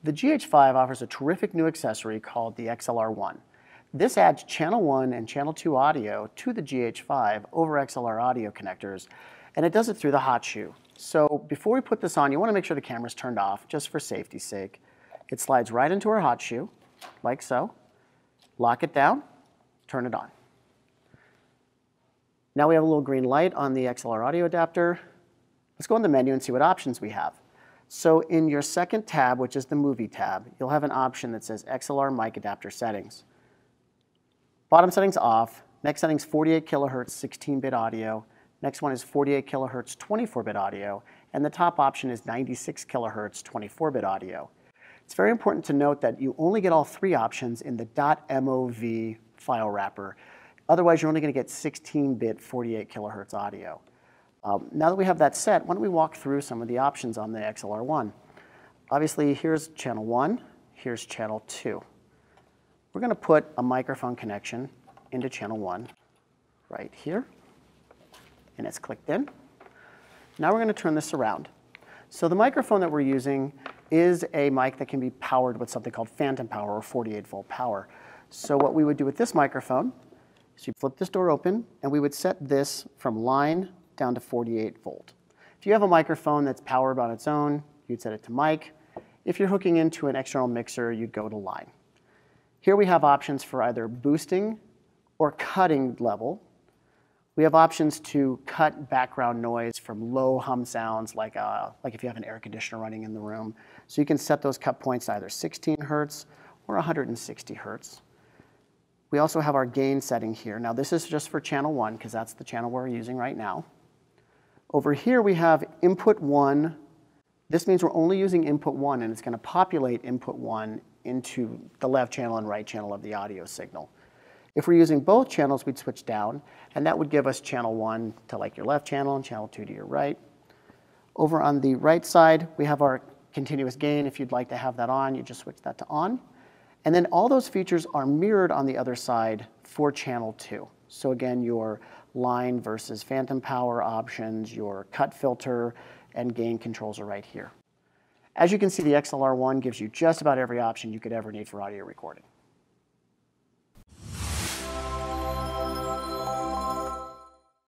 The GH5 offers a terrific new accessory called the XLR1. This adds channel 1 and channel 2 audio to the GH5 over XLR audio connectors, and it does it through the hot shoe. So before we put this on, you want to make sure the camera's turned off, just for safety's sake. It slides right into our hot shoe, like so. Lock it down, turn it on. Now we have a little green light on the XLR audio adapter. Let's go in the menu and see what options we have. So in your second tab, which is the movie tab, you'll have an option that says XLR mic adapter settings. Bottom setting's off. Next setting's 48 kilohertz 16-bit audio. Next one is 48 kilohertz 24-bit audio. And the top option is 96 kilohertz 24-bit audio. It's very important to note that you only get all three options in the .mov file wrapper. Otherwise, you're only going to get 16-bit 48 kilohertz audio. Now that we have that set, why don't we walk through some of the options on the XLR1. Obviously, here's channel 1, here's channel 2. We're going to put a microphone connection into channel 1 right here, and it's clicked in. Now we're going to turn this around. So the microphone that we're using is a mic that can be powered with something called phantom power or 48-volt power. So what we would do with this microphone is you flip this door open, and we would set this from line down to 48 volt. If you have a microphone that's powered on its own, you'd set it to mic. If you're hooking into an external mixer, you'd go to line. Here we have options for either boosting or cutting level. We have options to cut background noise from low hum sounds, like if you have an air conditioner running in the room. So you can set those cut points to either 16 hertz or 160 hertz. We also have our gain setting here. Now this is just for channel 1, because that's the channel we're using right now. Over here we have input 1. This means we're only using input 1, and it's going to populate input 1 into the left channel and right channel of the audio signal. If we're using both channels, we'd switch down, and that would give us channel 1 to like your left channel and channel 2 to your right. Over on the right side, we have our continuous gain. If you'd like to have that on, you just switch that to on. And then all those features are mirrored on the other side for channel 2. So again, your line versus phantom power options, your cut filter, and gain controls are right here. As you can see, the XLR1 gives you just about every option you could ever need for audio recording.